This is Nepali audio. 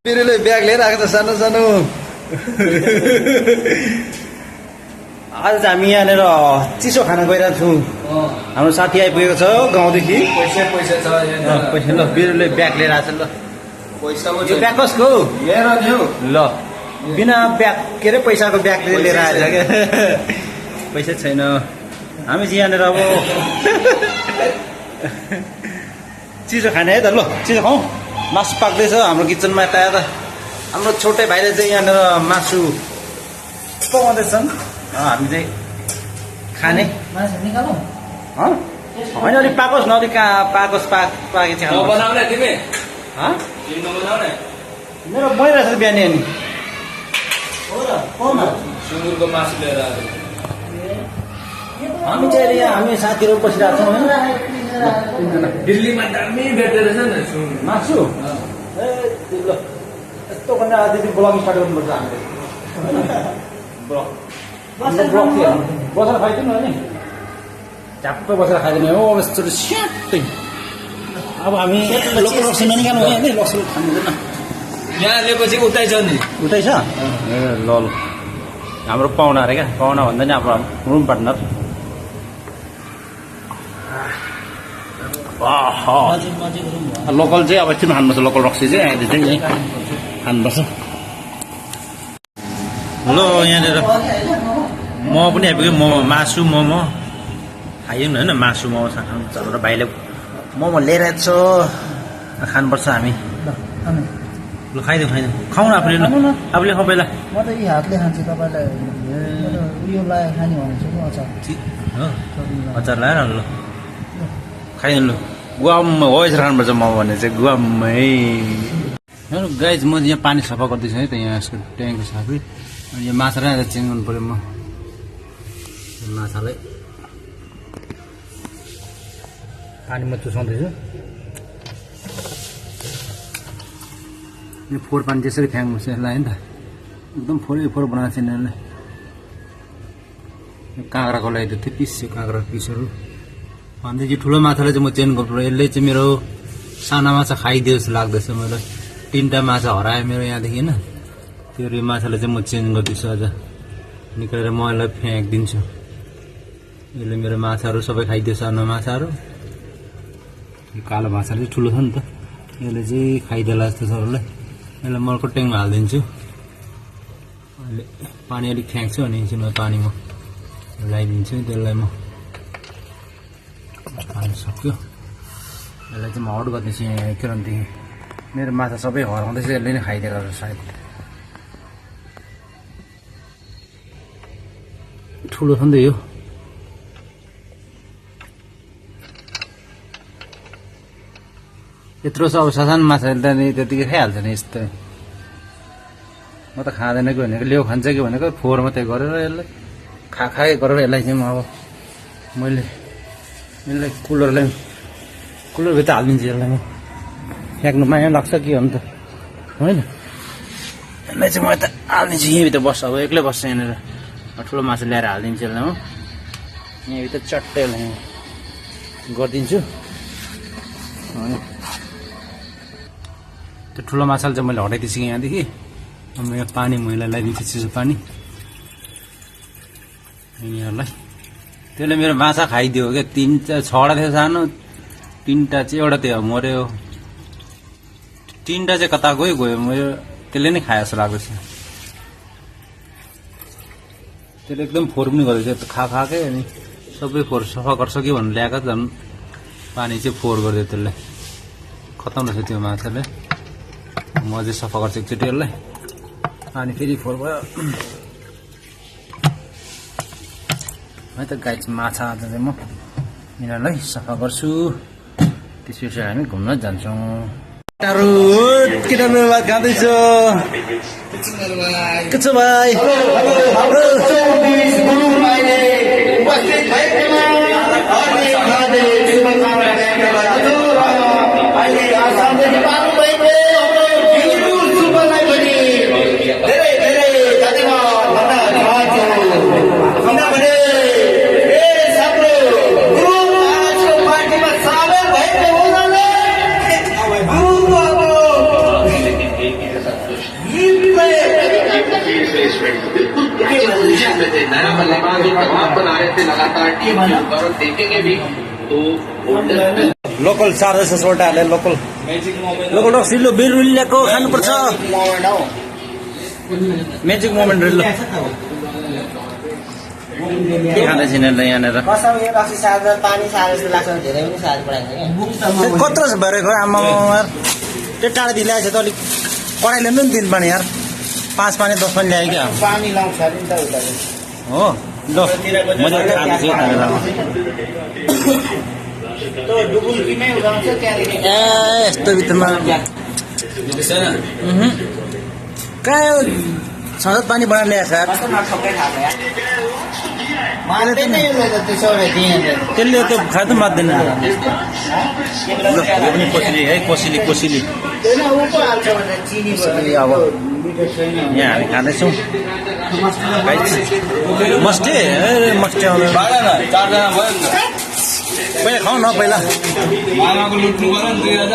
बिरुले ब्याग लिएर आएको छ सानो सानो। आज चाहिँ हामी यहाँनिर चिसो खाना गइरहेको छौँ। हाम्रो साथी आइपुगेको छ गाउँदेखि। पैसा छ पैसा ल बिरुले ब्याग लिएर आएको छ ल। पैसा यो ब्याग कसको? लिएर दियो ल बिना ब्याग के अरे पैसाको ब्याग लिएर आएछ क्या। पैसा छैन। हामी चाहिँ यहाँनिर अब चिसो खाने है त। ल चिसो खाउँ। मासु पाक्दैछ हाम्रो किचनमा यता यता। हाम्रो छोटै भाइले चाहिँ यहाँनिर मासु पकाउँदैछन्। हामी चाहिँ खाने होइन अलिक पाकोस् न अलिक पाकोस् पाके चाहिँ बनाउने तिमी मेरो भइरहेछ बिहान नि। सुँगुरको मासु लिएर आएको हामी चाहिँ यहाँ हामी साथीहरू बसिरहेको छौँ होइन। दिल्लीमा दामी भेट्दो रहेछ नि सुँगुर मासु ए ल यस्तो भने आजदेखि ब्लगिङ स्टार्ट गर्नुपर्छ हामीले। ब्लग थियो बसेर खाइदिनु नि झ्याप्पै बसेर खाइदिने हो अब यस्तो स्याट्टै। अब हामी लोकल लक्ष्मी ननिकाल्नु भयो नि लक्ष्मी खानुहुँदैन। यहाँ लिएपछि उतै छ नि उतै छ ए ल ल हाम्रो पाहुना अरे क्या पाहुना भन्दा नि हाम्रो रुम पार्टनर। लोकल चाहिँ अब एकछिन खानुपर्छ लोकल रक्सी चाहिँ अहिले चाहिँ यहीँ खानुपर्छ। ल यहाँनिर मोमो पनि आइपुग्यो। मोमो मासु मोमो खाइयो नि होइन। मासु मोमो खानु र भाइले मोमो लिएर छ खानुपर्छ हामी। ल खाइदिउँ खाउँ न आफूले आफूले खाउँ पहिला। म त यी हातले खान्छु तपाईँलाई उयो लगाएर खाने भनेको छु अचार अचार लगाएर ल खाइदिनु ल। गुवामै हो यसरी खानुपर्छ मोमो भने चाहिँ गुवामै। गाइज म यहाँ पानी सफा गर्दैछु है त यहाँ यसको ट्याङ्कको साथै। अनि यो माछा नै चेन्ज गर्नु पऱ्यो। म माछालाई पानीमा चुसाउँदैछु। यो फोहोर पानी त्यसरी फ्याँक्नुपर्छ यसलाई होइन त। एकदम फोहोर बनाएको छ यिनीहरूले। काँक्राको लागि त त्यो पिस यो काँक्राको पिसहरू अन्त यो ठुलो माछालाई चाहिँ म चेन्ज गर्नु पऱ्यो। यसले चाहिँ मेरो साना माछा खाइदियो जस्तो लाग्दैछ। मलाई 3टा माछा हरायो मेरो यहाँदेखि होइन। त्यो माछालाई चाहिँ म चेन्ज गर्दैछु। अझ निकालेर म यसलाई फ्याँकिदिन्छु। यसले मेरो माछाहरू सबै खाइदियो सानो माछाहरू। यो कालो माछाले चाहिँ ठुलो छ नि त यसले चाहिँ खाइदिएला जस्तो छ अरूलाई। यसलाई मलको ट्याङ्कमा हालिदिन्छु। अहिले पानी अलिक फ्याँक्छु अनि एकछिनमा पानी म लगाइदिन्छु त्यसलाई। म पानी सक्यो यसलाई चाहिँ म आउट गर्दैछु यहाँ किरणदेखि। मेरो माछा सबै हराउँदैछ यसले नै खाइदिएको रहेछ सायद। ठुलो छ नि त यो। यत्रो छ अब सानो माछाले त नि त्यतिकै खाइहाल्छ नि यस्तो। म त खाँदैन कि भनेको लेउ खान्छ कि भनेको फोहोर मात्रै गरेर यसलाई खाए गरेर यसलाई चाहिँ म अब मैले यसलाई कुलरभित्र हालिदिन्छु। यसलाई म फ्याँक्नु माया लाग्छ कि अन्त होइन। यसलाई चाहिँ म यता हालिदिन्छु। यहीँभित्र बस्छ अब एक्लै बस्छ यहाँनिर। ठुलो माछा ल्याएर हालिदिन्छु यसलाई म यहाँभित्र चट्टै यसलाई गरिदिन्छु। अनि त्यो ठुलो माछाले चाहिँ मैले हटाइदिन्छु यहाँदेखि। अब यहाँ पानी मैला लगाइदिन्छु चिसो पानी यिनीहरूलाई। त्यसले मेरो माछा खाइदियो क्या। 6वटा थियो सानो 3टा चाहिँ एउटा त्यो मऱ्यो। 3टा चाहिँ कता गयो मेरो त्यसले नै खाए जस्तो लाग्दैछ। त्यसले एकदम फोहोर पनि गर्दैछ खाएकै। अनि सबै फोहोर सफा गर्छ कि भनेर ल्याएको झन् पानी चाहिँ फोहोर गरिदियो त्यसले। खतम रहेछ त्यो माछाले। म चाहिँ सफा गर्छु एकचोटि यसलाई। पानी फेरि फोहोर भयो है त गाइस। माछा आज चाहिँ म यिनीहरूलाई सफा गर्छु। त्यसपछि हामी घुम्न जान्छौँ। किन भात खाँदैछ के छ भाइ? में थे नया बल्लेबाज और दबाव बना रहे थे लगातार टीम के ऊपर और देखेंगे भी तो लोकल चार्जेस सोल्टाहरूले लोकल लोकल डक्स रिल्लो बिरुलियाको खानुपर्छ म्याजिक मोमेन्ट रिल्लो के खाँदैछ यिनीहरूले यहाँनिर कसम यो रक्सी सार्दा पानी सारे जस्तो लाग्छ धेरै पनि सार पराइन्छ कत्रो भरेको आमा यार त्यो टाढादेखि ल्याएछ त अलिक कराइले पनि दिन पानी यार 5 पानी 10 पानी ल्यायो क्या पानी लाउँछ नि त उता हो ल मजाले खाँदैछु त्यो डुबुल्कीमै उगाउँछ त्यहाँदेखि ए यस्तो भित्रमा कहाँ संसद पानी बनाएर ल्याएछ यार कस्तो नठोकै खाएको यार मान्दै नै यो त त्यसो भए दिएन त्यसले त्यो खाँदा मात्दैन ल यो पनि कोसिली है कोसिली कोसिली त्यसले उ पो हाल्छ भने चिनी कोसिली अब मिठो छैन यहाँ हामी खाँदैछौँ मस्टे ए मस्टे आउँदैन चारजना भयो नि त पहिला खाउँ न पहिला मामाको लुट्नु पर्यो नि 2000